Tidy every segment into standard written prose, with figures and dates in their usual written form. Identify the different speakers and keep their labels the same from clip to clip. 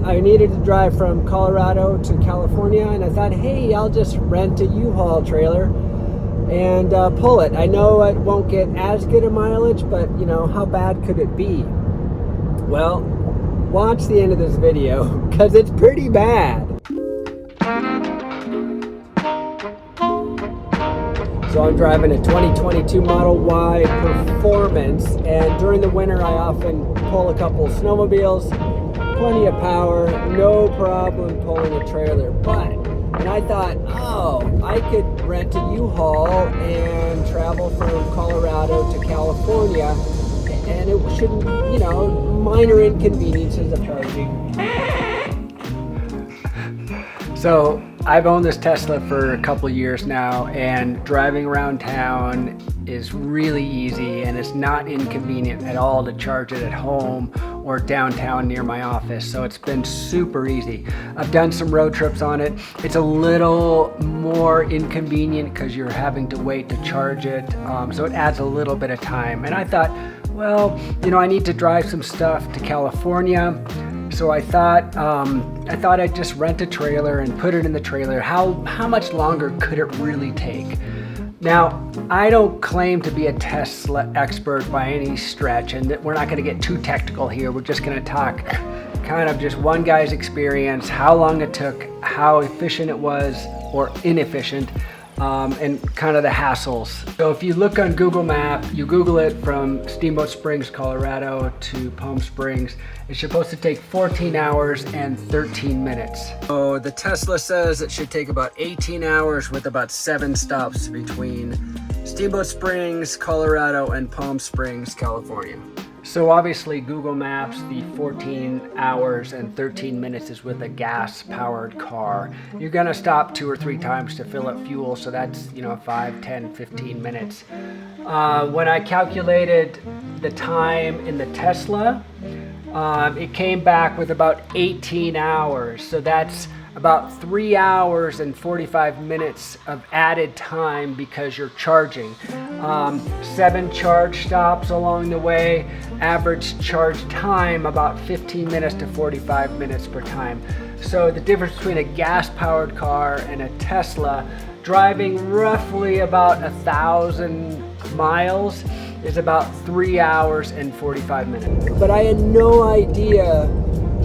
Speaker 1: I needed to drive from Colorado to California, and I thought, hey, I'll just rent a U-Haul trailer and pull it. I know it won't get as good a mileage, but you know, how bad could it be? Well, watch the end of this video because it's pretty bad. So I'm driving a 2022 Model Y Performance, and during the winter I often pull a couple snowmobiles, plenty of power, no problem pulling a trailer. But, and I thought, oh, I could rent a U-Haul and travel from Colorado to California, and it shouldn't, you know, minor inconveniences of charging. So I've owned this Tesla for a couple years now, and driving around town is really easy, and it's not inconvenient at all to charge it at home or downtown near my office. So it's been super easy. I've done some road trips on it. It's a little more inconvenient because you're having to wait to charge it. So it adds a little bit of time. And I thought, well, you know, I need to drive some stuff to California. So I thought I'd just rent a trailer and put it in the trailer. How much longer could it really take? Now, I don't claim to be a Tesla expert by any stretch, and that we're not going to get too technical here. We're just going to talk kind of just one guy's experience, how long it took, how efficient it was or inefficient, and kind of the hassles. So if you look on Google Maps, you Google it from Steamboat Springs, Colorado to Palm Springs, it's supposed to take 14 hours and 13 minutes. So the Tesla says it should take about 18 hours with about 7 stops between Steamboat Springs, Colorado and Palm Springs, California. So obviously Google Maps, the 14 hours and 13 minutes is with a gas-powered car. You're gonna stop 2 or 3 times to fill up fuel, so that's, you know, 5, 10, 15 minutes. When I calculated the time in the Tesla, it came back with about 18 hours. So that's about 3 hours and 45 minutes of added time because you're charging. 7 charge stops along the way, average charge time about 15 minutes to 45 minutes per time. So the difference between a gas-powered car and a Tesla, driving roughly about 1,000 miles, is about 3 hours and 45 minutes. But I had no idea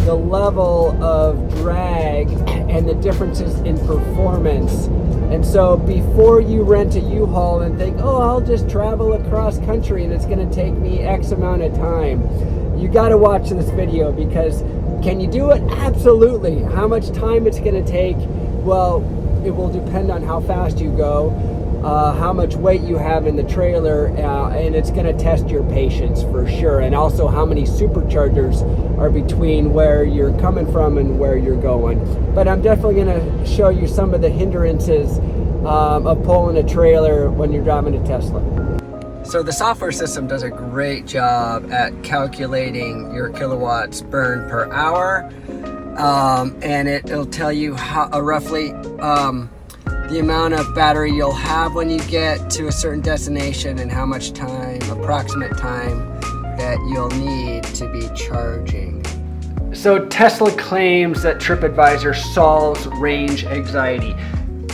Speaker 1: the level of drag and the differences in performance. And so before you rent a U-Haul and think, oh, I'll just travel across country and it's gonna take me X amount of time, you gotta watch this video, because can you do it? Absolutely. How much time it's gonna take? Well, it will depend on how fast you go, how much weight you have in the trailer, and it's going to test your patience for sure, and also how many superchargers are between where you're coming from and where you're going. But I'm definitely going to show you some of the hindrances of pulling a trailer when you're driving a Tesla. So the software system does a great job at calculating your kilowatts burned per hour, and it'll tell you how roughly the amount of battery you'll have when you get to a certain destination and how much time, approximate time, that you'll need to be charging. So Tesla claims that TripAdvisor solves range anxiety.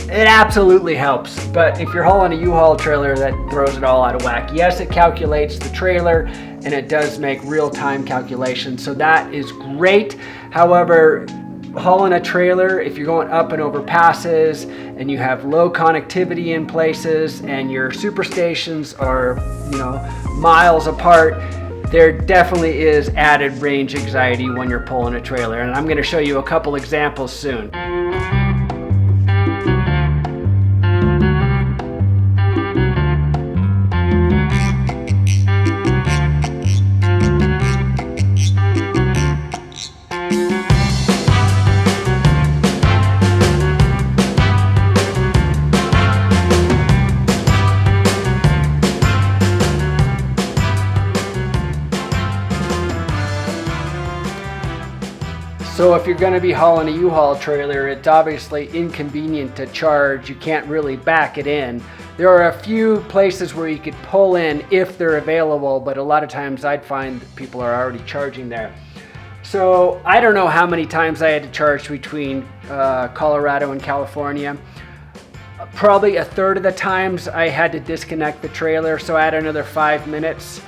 Speaker 1: It absolutely helps, but if you're hauling a U-Haul trailer, that throws it all out of whack. Yes, it calculates the trailer and it does make real-time calculations, so that is great. However, hauling a trailer, if you're going up and over passes and you have low connectivity in places and your super stations are, you know, miles apart, there definitely is added range anxiety when you're pulling a trailer, and I'm going to show you a couple examples soon. So if you're going to be hauling a U-Haul trailer, it's obviously inconvenient to charge. You can't really back it in. There are a few places where you could pull in if they're available, but a lot of times I'd find that people are already charging there. So I don't know how many times I had to charge between Colorado and California. Probably a third of the times I had to disconnect the trailer, so I had another 5 minutes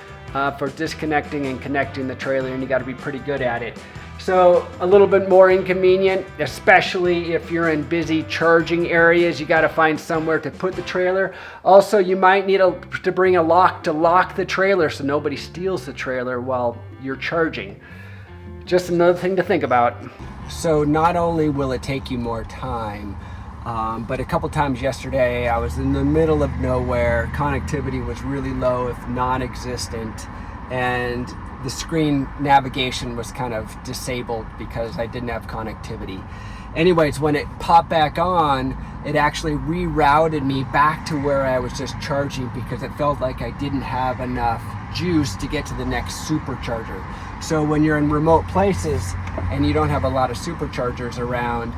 Speaker 1: for disconnecting and connecting the trailer, and you got to be pretty good at it. So a little bit more inconvenient, especially if you're in busy charging areas. You got to find somewhere to put the trailer. Also, you might need to bring a lock to lock the trailer so nobody steals the trailer while you're charging. Just another thing to think about. So not only will it take you more time, but a couple times yesterday I was in the middle of nowhere. Connectivity was really low, if non-existent, and the screen navigation was kind of disabled because I didn't have connectivity. Anyways, when it popped back on, it actually rerouted me back to where I was just charging because it felt like I didn't have enough juice to get to the next supercharger. So when you're in remote places and you don't have a lot of superchargers around,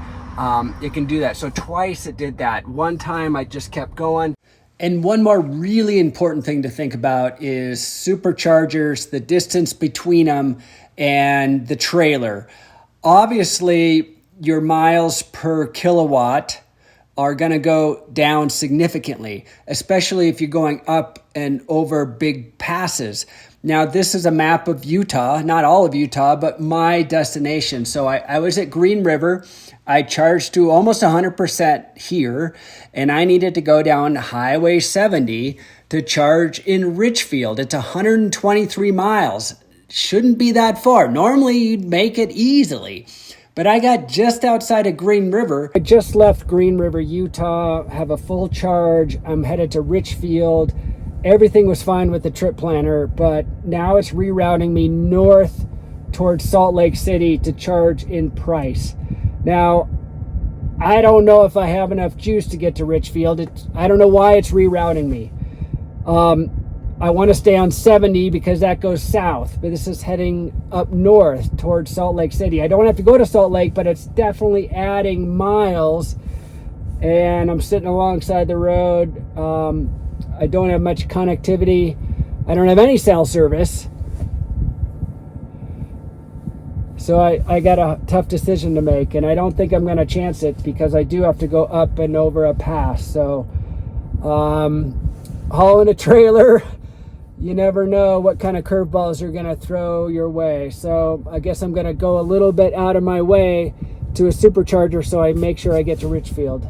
Speaker 1: it can do that. So twice it did that. One time I just kept going. And one more really important thing to think about is superchargers, the distance between them and the trailer. Obviously, your miles per kilowatt are going to go down significantly, especially if you're going up and over big passes. Now, this is a map of Utah, not all of Utah, but my destination. So I was at Green River. I charged to almost 100% here, and I needed to go down Highway 70 to charge in Richfield. It's 123 miles. Shouldn't be that far. Normally, you'd make it easily. But I got just outside of Green River. I just left Green River, Utah, have a full charge. I'm headed to Richfield. Everything was fine with the trip planner, but now it's rerouting me north towards Salt Lake City to charge in Price. Now, I don't know if I have enough juice to get to Richfield. I don't know why it's rerouting me. I want to stay on 70 because that goes south, but this is heading up north towards Salt Lake City. I don't have to go to Salt Lake, but it's definitely adding miles, and I'm sitting alongside the road. I don't have much connectivity. I don't have any cell service. So I got a tough decision to make, and I don't think I'm going to chance it because I do have to go up and over a pass. So hauling a trailer, you never know what kind of curveballs are going to throw your way. So I guess I'm going to go a little bit out of my way to a supercharger so I make sure I get to Richfield.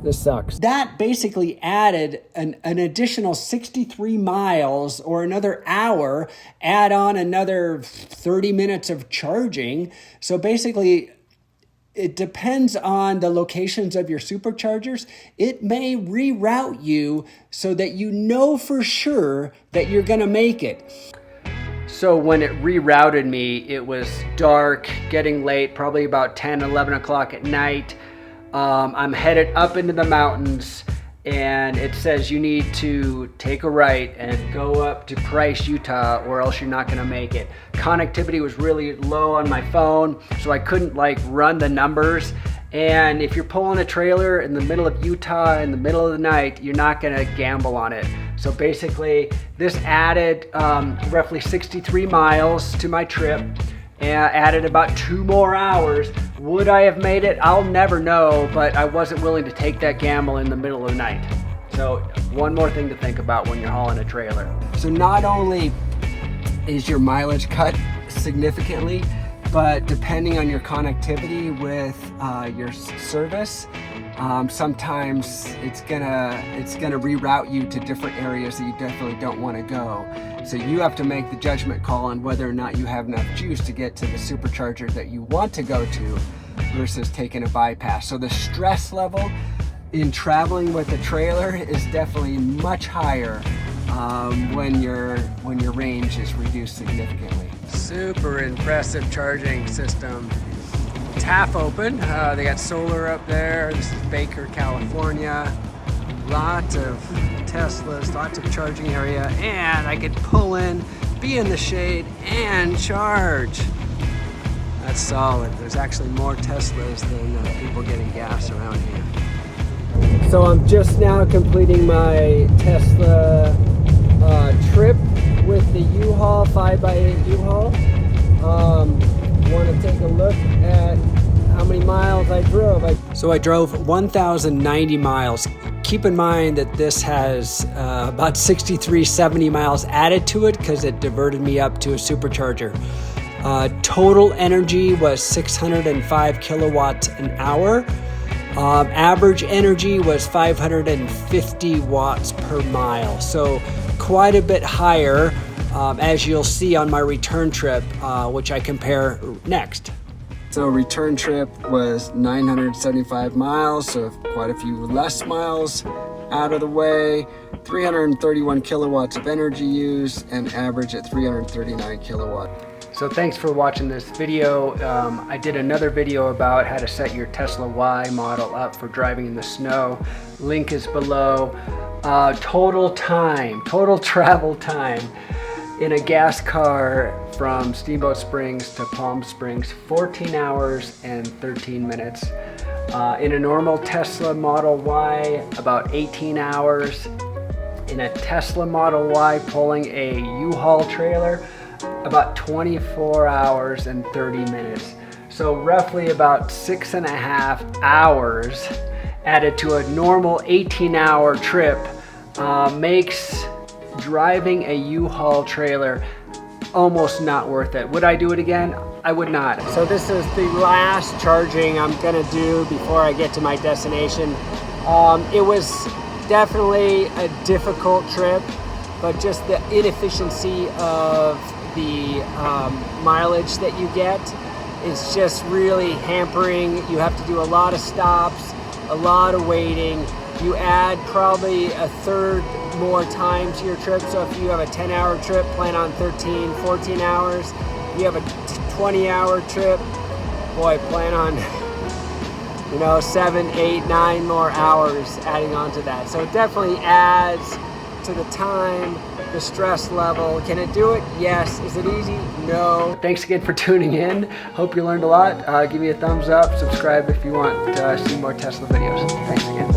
Speaker 1: This sucks. That basically added an additional 63 miles or another hour, add on another 30 minutes of charging. So basically, it depends on the locations of your superchargers. It may reroute you so that you know for sure that you're going to make it. So when it rerouted me, it was dark, getting late, probably about 10, 11 o'clock at night. I'm headed up into the mountains, and it says you need to take a right and go up to Price, Utah, or else you're not going to make it. Connectivity was really low on my phone, so I couldn't run the numbers. And if you're pulling a trailer in the middle of Utah in the middle of the night, you're not going to gamble on it. So basically, this added roughly 63 miles to my trip. And added about 2 more hours. Would I have made it? I'll never know, but I wasn't willing to take that gamble in the middle of the night. So one more thing to think about when you're hauling a trailer. So not only is your mileage cut significantly, but depending on your connectivity with your service, sometimes it's gonna reroute you to different areas that you definitely don't want to go. So you have to make the judgment call on whether or not you have enough juice to get to the supercharger that you want to go to versus taking a bypass. So the stress level in traveling with a trailer is definitely much higher when your range is reduced significantly. Super impressive charging system. Half open. They got solar up there. This is Baker, California. Lots of Teslas, lots of charging area, and I could pull in, be in the shade, and charge. That's solid. There's actually more Teslas than people getting gas around here. So I'm just now completing my Tesla trip with the U-Haul, 5x8 U-Haul. want to take a look at how many miles I drove. So I drove 1,090 miles. Keep in mind that this has about 63-70 miles added to it because it diverted me up to a supercharger. Total energy was 605 kilowatts an hour. Average energy was 550 watts per mile, so quite a bit higher, as you'll see on my return trip, which I compare next. So return trip was 975 miles, so quite a few less miles out of the way. 331 kilowatts of energy use and average at 339 kilowatts. So thanks for watching this video. I did another video about how to set your Tesla Y model up for driving in the snow. Link is below. Total travel time in a gas car from Steamboat Springs to Palm Springs, 14 hours and 13 minutes. In a normal Tesla Model Y, about 18 hours. In a Tesla Model Y pulling a U-Haul trailer, about 24 hours and 30 minutes. So roughly about 6.5 hours added to a normal 18-hour trip makes driving a U-Haul trailer almost not worth it. Would I do it again? I would not. So this is the last charging I'm gonna do before I get to my destination. It was definitely a difficult trip, but just the inefficiency of the mileage that you get is just really hampering. You have to do a lot of stops, a lot of waiting. You add probably a third more time to your trip. So if you have a 10-hour trip, plan on 13, 14 hours. If you have a 20-hour trip, boy, plan on 7, 8, 9 more hours adding on to that. So it definitely adds to the time, the stress level. Can it do it? Yes. Is it easy? No. Thanks again for tuning in. Hope you learned a lot. Give me a thumbs up. Subscribe if you want to see more Tesla videos. Thanks again.